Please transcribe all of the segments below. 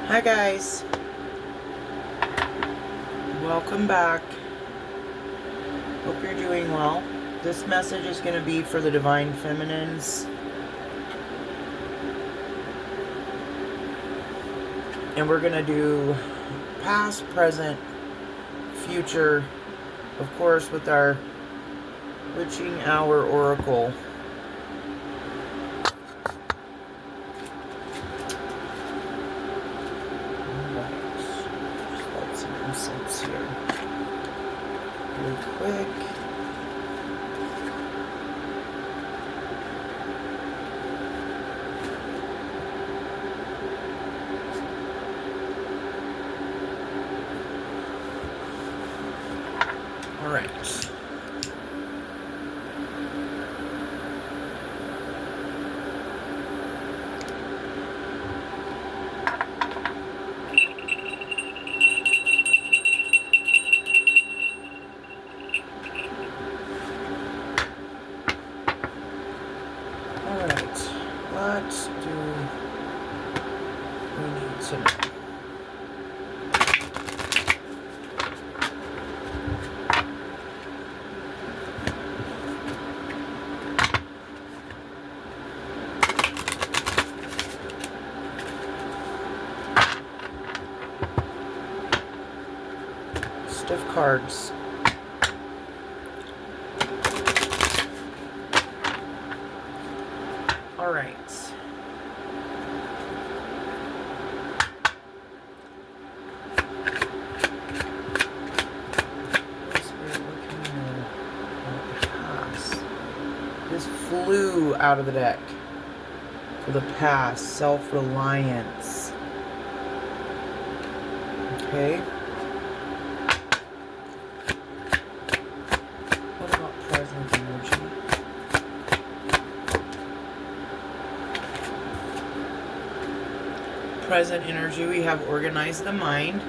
Hi guys, welcome back. Hope you're doing well. This message is going to be for the Divine Feminines. And we're going to do past, present, future, of course with our Witching Hour Oracle. Sense here really quick. All right. What do we need to know? Stiff cards. All right. This flew out of the deck for the past. Self-reliance. Okay. What about present energy? Present energy, we have organize the mind.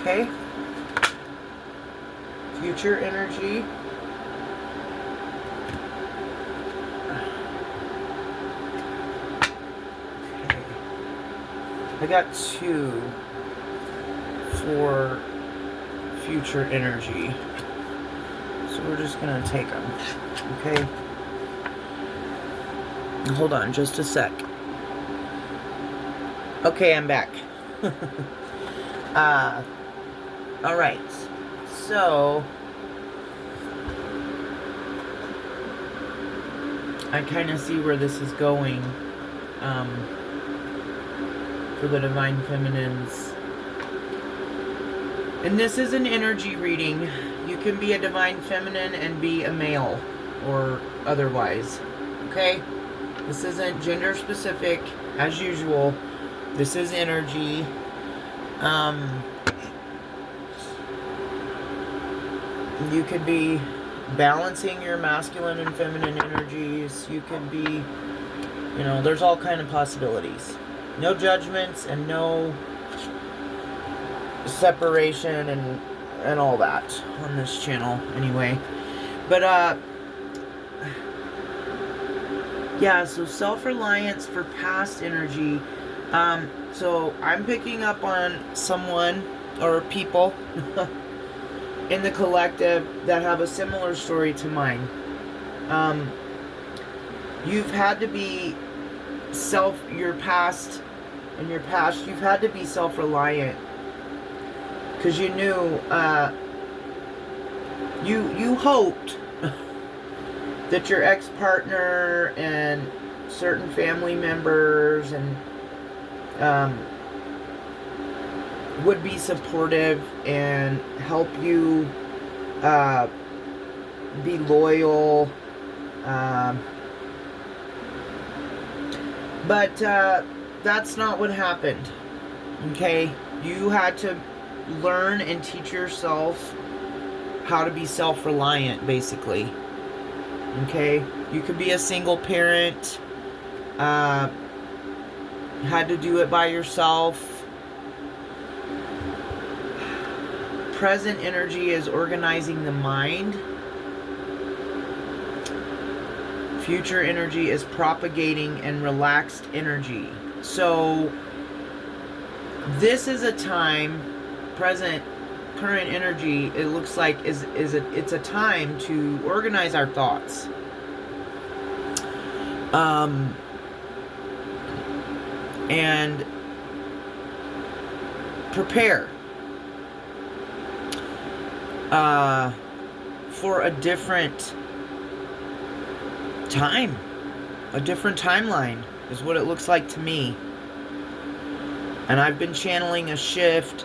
Okay. Future energy. Okay. I got 2 for future energy. So we're just going to take them. Okay. Hold on just a sec. Okay, I'm back. Alright. So I kind of see where this is going for the Divine Feminines. And this is an energy reading. You can be a Divine Feminine and be a male or otherwise. Okay? This isn't gender specific as usual. This is energy. You could be balancing your masculine and feminine energies. You could be, there's all kind of possibilities. No judgments and no separation and all that on this channel anyway. But yeah, so self-reliance for past energy. So I'm picking up on someone or people in the collective that have a similar story to mine. You've had to be you've had to be self-reliant because you knew, you hoped that your ex-partner and certain family members and would be supportive and help you be loyal, but that's not what happened. Okay, you had to learn and teach yourself how to be self-reliant, basically. Okay, you could be a single parent, had to do it by yourself. Present energy is organizing the mind. Future energy is propagating and relaxed energy. So this is a time, present, current energy, it looks like it's a time to organize our thoughts. And prepare for a different time, a different timeline is what it looks like to me. And I've been channeling a shift,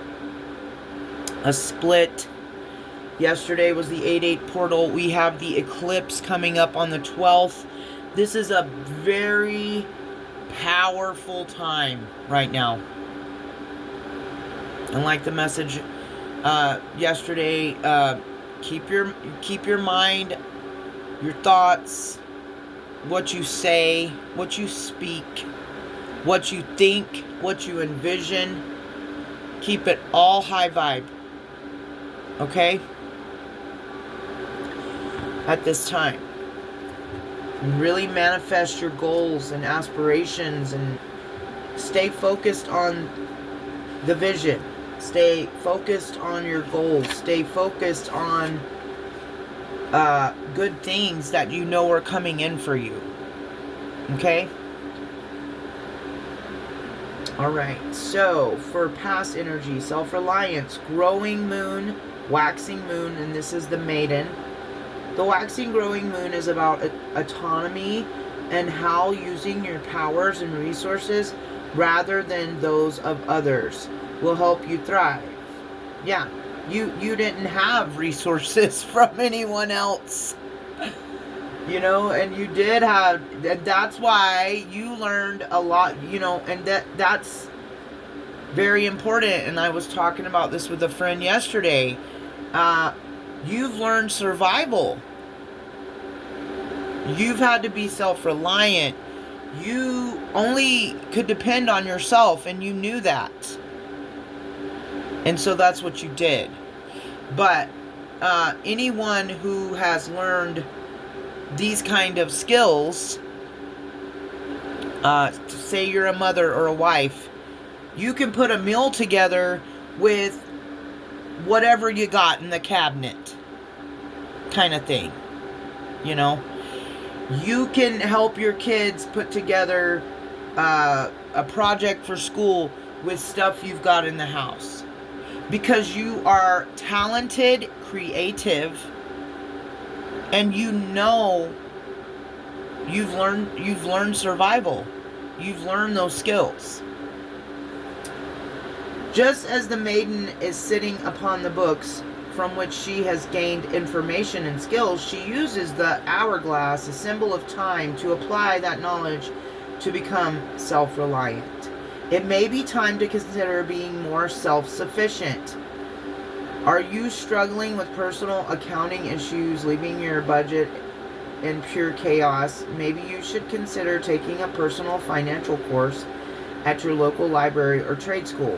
a split. Yesterday was the 8/8 portal. We have the eclipse coming up on the 12th. This is a very powerful time right now. And like the message yesterday, keep your mind, your thoughts, what you say, what you speak, what you think, what you envision. Keep it all high vibe. Okay? At this time. Really manifest your goals and aspirations and stay focused on the vision. Stay focused on your goals. Stay focused on good things that you know are coming in for you. Okay? Alright, so for past energy, self-reliance, growing moon, waxing moon, and this is the maiden. The waxing growing moon is about autonomy and how using your powers and resources rather than those of others will help you thrive. Yeah, you didn't have resources from anyone else. You know, and you did have, that's why you learned a lot, you know, and that's very important. And I was talking about this with a friend yesterday. You've learned survival. You've had to be self-reliant. You only could depend on yourself, and you knew that. And so that's what you did. But anyone who has learned these kind of skills, say you're a mother or a wife, you can put a meal together with whatever you got in the cabinet, kind of thing. You know, you can help your kids put together a project for school with stuff you've got in the house, because you are talented, creative, and you know you've learned survival. You've learned those skills. Just as the maiden is sitting upon the books from which she has gained information and skills, she uses the hourglass, a symbol of time, to apply that knowledge to become self-reliant. It may be time to consider being more self-sufficient. Are you struggling with personal accounting issues, leaving your budget in pure chaos? Maybe you should consider taking a personal financial course at your local library or trade school.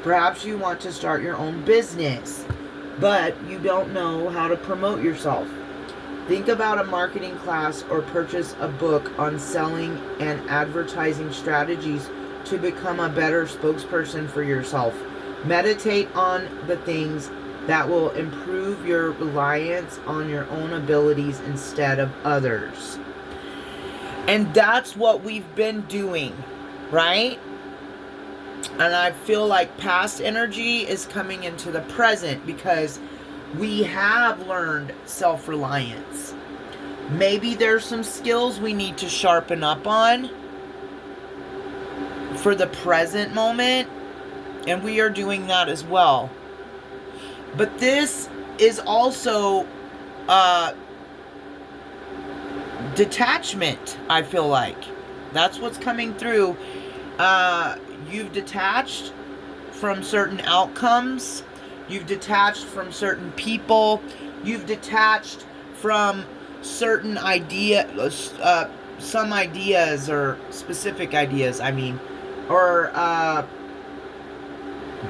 Perhaps you want to start your own business, but you don't know how to promote yourself. Think about a marketing class or purchase a book on selling and advertising strategies to become a better spokesperson for yourself. Meditate on the things that will improve your reliance on your own abilities instead of others. And that's what we've been doing, right? And I feel like past energy is coming into the present because we have learned self-reliance. Maybe there's some skills we need to sharpen up on for the present moment, and we are doing that as well. But this is also detachment, I feel like. That's what's coming through. You've detached from certain outcomes. You've detached from certain people. You've detached from certain some ideas, or specific ideas, I mean. Or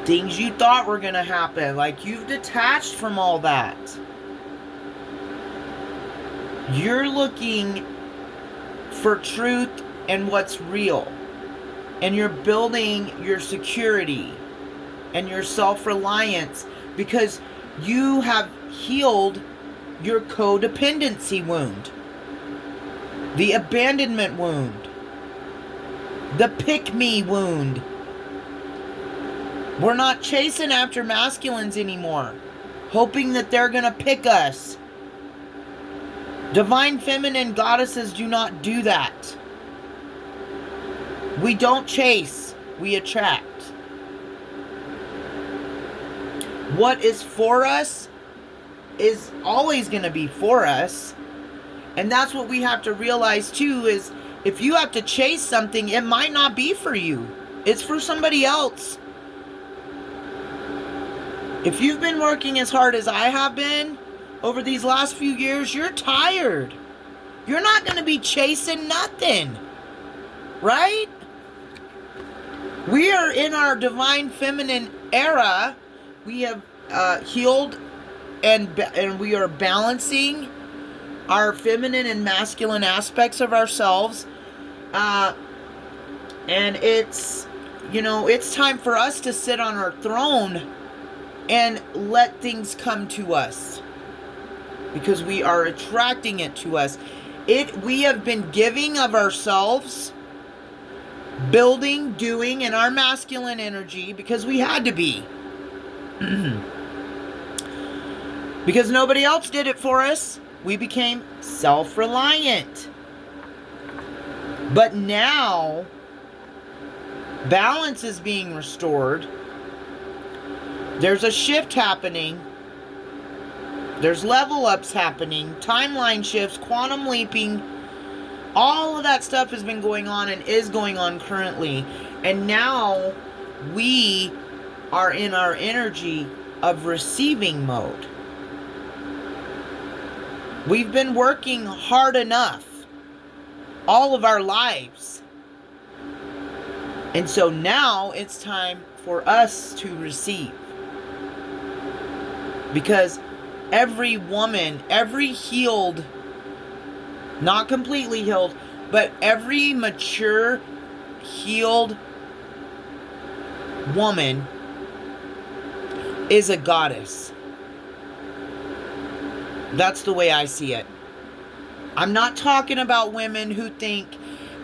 things you thought were going to happen. Like, you've detached from all that. You're looking for truth and what's real. And you're building your security and your self-reliance because you have healed your codependency wound, the abandonment wound, the pick-me wound. We're not chasing after masculines anymore, hoping that they're going to pick us. Divine feminine goddesses do not do that. We don't chase, we attract. What is for us is always going to be for us. And that's what we have to realize too, is if you have to chase something, it might not be for you. It's for somebody else. If you've been working as hard as I have been over these last few years, you're tired. You're not going to be chasing nothing. Right? We are in our divine feminine era. We have healed and we are balancing our feminine and masculine aspects of ourselves. And it's, it's time for us to sit on our throne and let things come to us. Because we are attracting it to us. We have been giving of ourselves, building, doing in our masculine energy because we had to be. Because nobody else did it for us. We became self-reliant. But now, balance is being restored. There's a shift happening. There's level ups happening. Timeline shifts, quantum leaping. All of that stuff has been going on and is going on currently. And now we are in our energy of receiving mode. We've been working hard enough all of our lives. And so now it's time for us to receive. Because every woman, every healed, not completely healed, but every mature, healed woman is a goddess. That's the way I see it. I'm not talking about women who think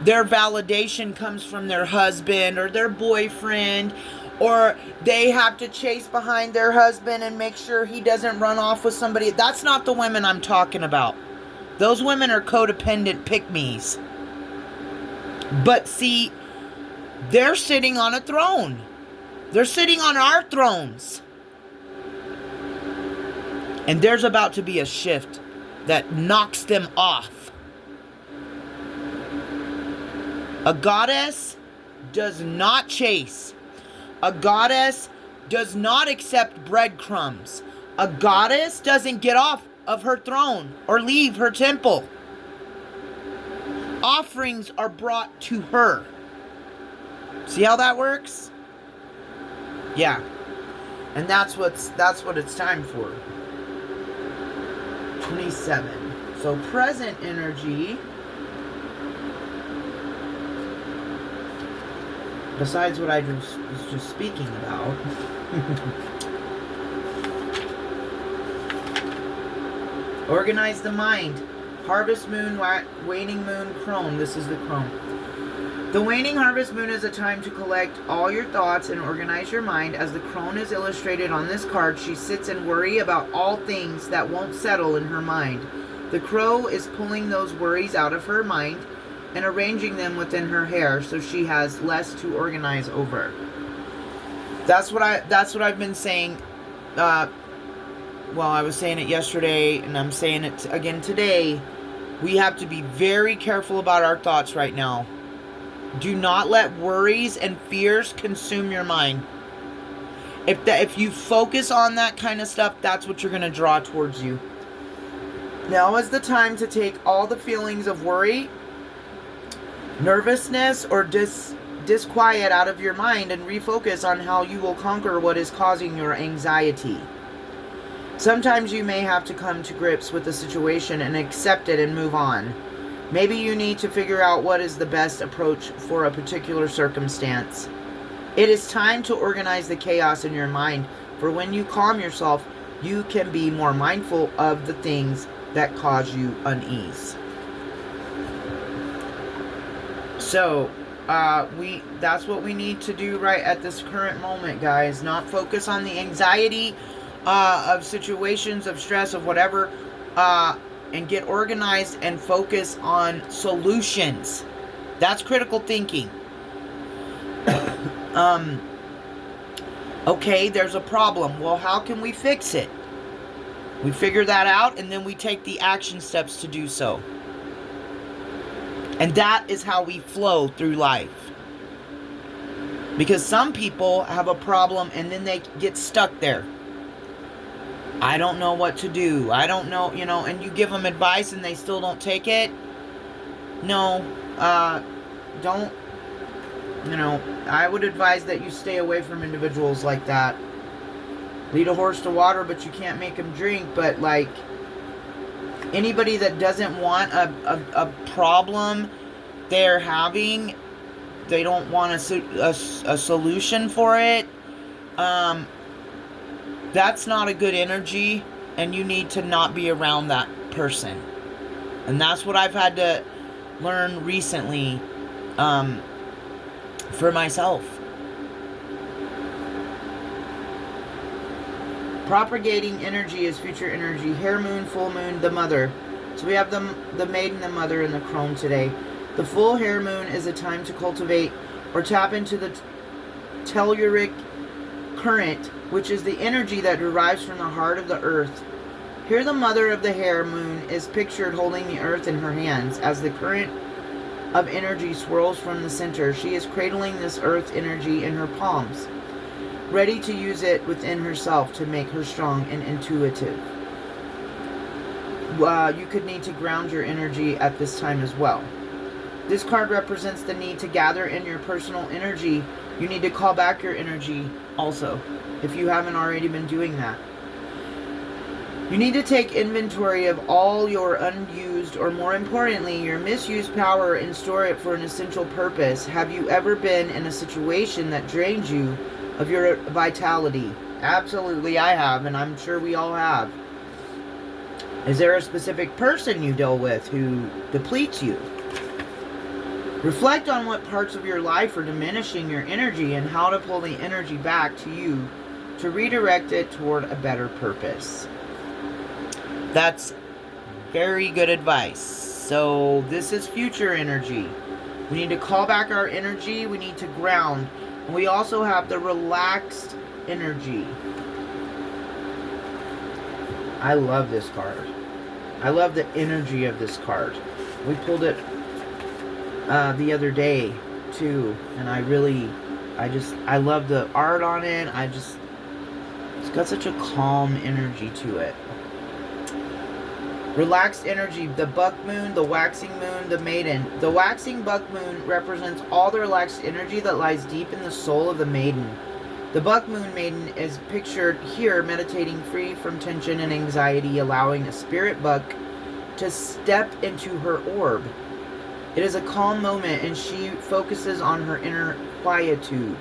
their validation comes from their husband or their boyfriend, or they have to chase behind their husband and make sure he doesn't run off with somebody. That's not the women I'm talking about. Those women are codependent pick-me's. But see, they're sitting on a throne. They're sitting on our thrones. And there's about to be a shift that knocks them off. A goddess does not chase. A goddess does not accept breadcrumbs. A goddess doesn't get off of her throne or leave her temple. Offerings are brought to her. See how that works? Yeah. And that's what it's time for. 27. So present energy, besides what I was just speaking about, organize the mind. Harvest moon, waning moon, crone. This is the crone. The waning harvest moon is a time to collect all your thoughts and organize your mind. As the crone is illustrated on this card, she sits and worries about all things that won't settle in her mind. The crow is pulling those worries out of her mind and arranging them within her hair so she has less to organize over. That's what I've been saying. I was saying it yesterday and I'm saying it again today. We have to be very careful about our thoughts right now. Do not let worries and fears consume your mind. If you focus on that kind of stuff, that's what you're going to draw towards you. Now is the time to take all the feelings of worry, nervousness, or disquiet out of your mind and refocus on how you will conquer what is causing your anxiety. Sometimes you may have to come to grips with the situation and accept it and move on. Maybe you need to figure out what is the best approach for a particular circumstance. It is time to organize the chaos in your mind, for when you calm yourself, you can be more mindful of the things that cause you unease. So, that's what we need to do right at this current moment, guys. Not focus on the anxiety of situations, of stress, of whatever, and get organized and focus on solutions. That's critical thinking. Okay, there's a problem. Well, how can we fix it? We figure that out, and then we take the action steps to do so. And that is how we flow through life. Because some people have a problem and then they get stuck there. I don't know what to do. I don't know, and you give them advice and they still don't take it. No, don't, I would advise that you stay away from individuals like that. Lead a horse to water, but you can't make him drink. But like, anybody that doesn't want a problem they're having, they don't want a solution for it, that's not a good energy, and you need to not be around that person. And that's what I've had to learn recently for myself. Propagating energy is future energy. Hare moon, full moon, the mother. So we have the maiden, the mother, and the crone today. The full hare moon is a time to cultivate or tap into the telluric current, which is the energy that derives from the heart of the earth. Here the mother of the hare moon is pictured holding the earth in her hands. As the current of energy swirls from the center, she is cradling this earth energy in her palms, ready to use it within herself to make her strong and intuitive. You could need to ground your energy at this time as well. This card represents the need to gather in your personal energy. You need to call back your energy also, if you haven't already been doing that. You need to take inventory of all your unused, or more importantly, your misused power, and store it for an essential purpose. Have you ever been in a situation that drained you of your vitality? Absolutely, I have, and I'm sure we all have. Is there a specific person you deal with who depletes you? Reflect on what parts of your life are diminishing your energy and how to pull the energy back to you to redirect it toward a better purpose. That's very good advice. So this is future energy. We need to call back our energy. We need to ground. And we also have the relaxed energy. I love this card. I love the energy of this card. We pulled it the other day too, and I love the art on it. It's got such a calm energy to it. Relaxed energy, the buck moon, the waxing moon, the maiden. The waxing buck moon represents all the relaxed energy that lies deep in the soul of the maiden. The buck moon maiden is pictured here meditating free from tension and anxiety, allowing a spirit buck to step into her orb. It is a calm moment, and she focuses on her inner quietude.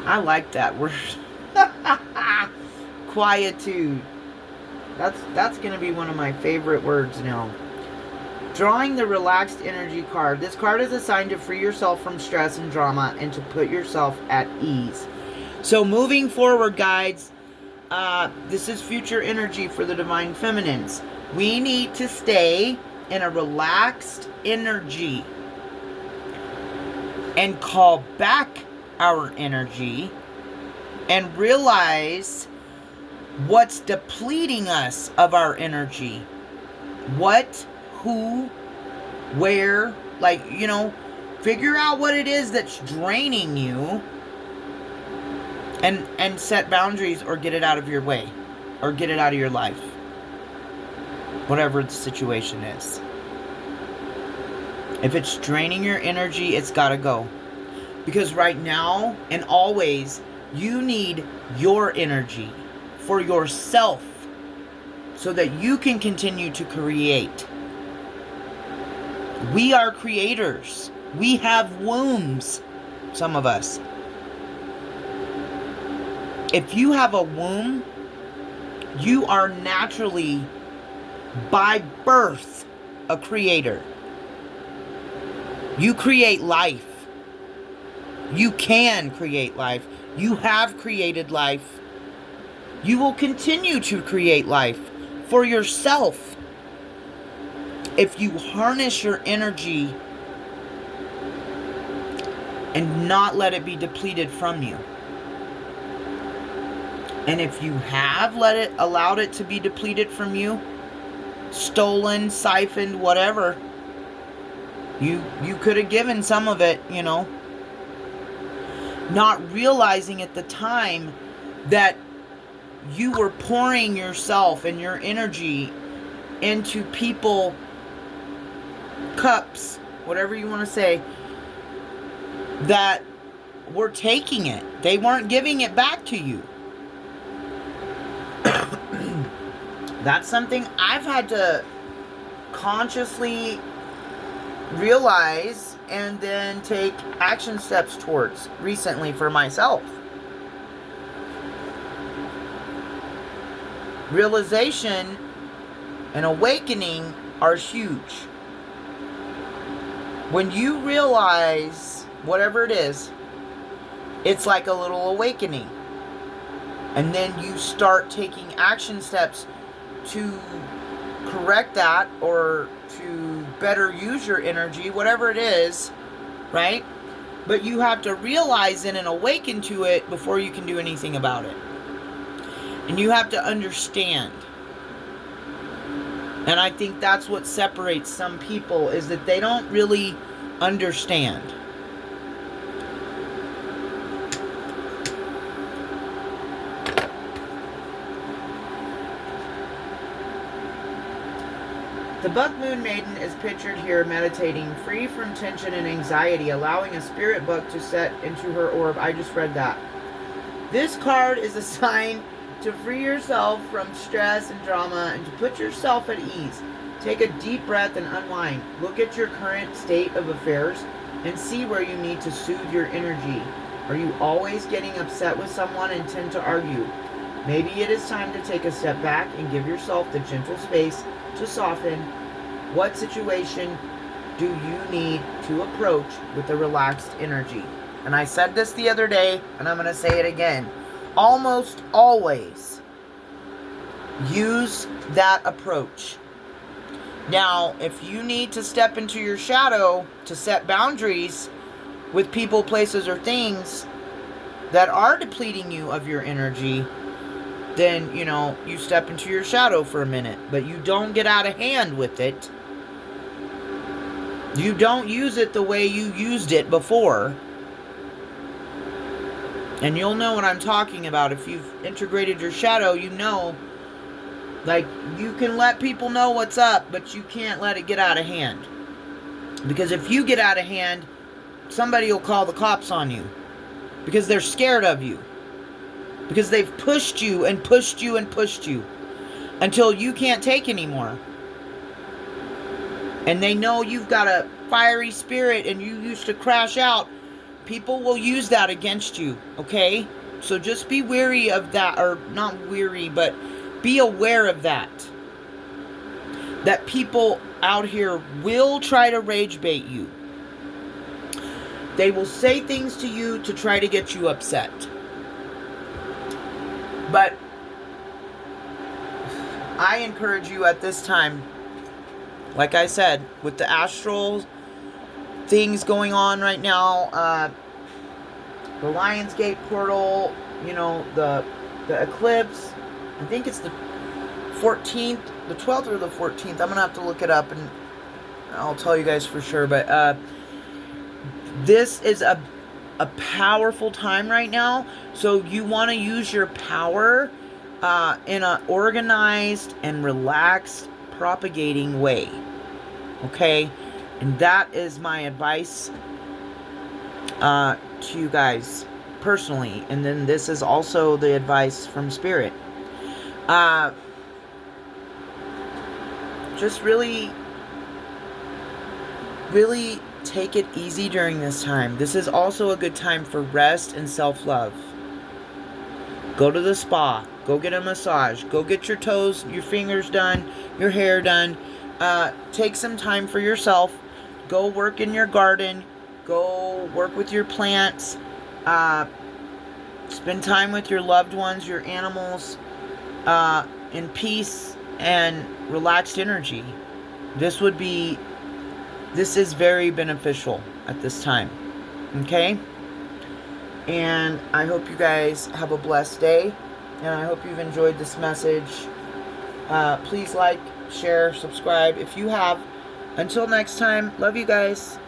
I like that word. Quietude. That's going to be one of my favorite words now. Drawing the relaxed energy card. This card is assigned to free yourself from stress and drama and to put yourself at ease. So moving forward, guys, this is future energy for the Divine Feminines. We need to stay in a relaxed energy and call back our energy and realize what's depleting us of our energy. What, who, where, figure out what it is that's draining you and set boundaries, or get it out of your way, or get it out of your life. Whatever the situation is. If it's draining your energy, it's got to go. Because right now and always, you need your energy for yourself so that you can continue to create. We are creators. We have wombs, some of us. If you have a womb, you are naturally, by birth, a creator. You create life. You can create life. You have created life. You will continue to create life for yourself if you harness your energy and not let it be depleted from you. And if you have allowed it to be depleted from you, stolen, siphoned, whatever, you could have given some of it, not realizing at the time that you were pouring yourself and your energy into people, cups, whatever you want to say, that were taking it. They weren't giving it back to you. That's something I've had to consciously realize and then take action steps towards recently for myself. Realization and awakening are huge. When you realize whatever it is, it's like a little awakening. And then you start taking action steps to correct that or to better use your energy, whatever it is, right? But you have to realize it and awaken to it before you can do anything about it. And you have to understand. And I think that's what separates some people, is that they don't really understand. The Buck Moon Maiden is pictured here meditating, free from tension and anxiety, allowing a spirit buck to set into her orb. I just read that. This card is a sign to free yourself from stress and drama and to put yourself at ease. Take a deep breath and unwind. Look at your current state of affairs and see where you need to soothe your energy. Are you always getting upset with someone and tend to argue? Maybe it is time to take a step back and give yourself the gentle space to soften. What situation do you need to approach with a relaxed energy? And I said this the other day, and I'm going to say it again. Almost always use that approach. Now, if you need to step into your shadow to set boundaries with people, places, or things that are depleting you of your energy, then, you step into your shadow for a minute. But you don't get out of hand with it. You don't use it the way you used it before. And you'll know what I'm talking about. If you've integrated your shadow, you can let people know what's up, but you can't let it get out of hand. Because if you get out of hand, somebody will call the cops on you. Because they're scared of you. Because they've pushed you and pushed you and pushed you until you can't take anymore. And they know you've got a fiery spirit and you used to crash out. People will use that against you, okay? So just be wary of that, or not weary, but be aware of that. That people out here will try to rage bait you. They will say things to you to try to get you upset. But I encourage you at this time, like I said, with the astral things going on right now, the Lionsgate portal, the eclipse, I think it's the 14th, the 12th or the 14th. I'm going to have to look it up and I'll tell you guys for sure. But this is a powerful time right now. So you want to use your power in an organized and relaxed, propagating way. Okay? And that is my advice to you guys personally. And then this is also the advice from Spirit. Just really Really take it easy during this time. This is also a good time for rest and self-love. Go to the spa. Go get a massage. Go get your toes, your fingers done, your hair done. Take some time for yourself. Go work in your garden. Go work with your plants. Spend time with your loved ones, your animals, in peace and relaxed energy. This is very beneficial at this time. Okay? And I hope you guys have a blessed day. And I hope you've enjoyed this message. Please like, share, subscribe if you have. Until next time, love you guys.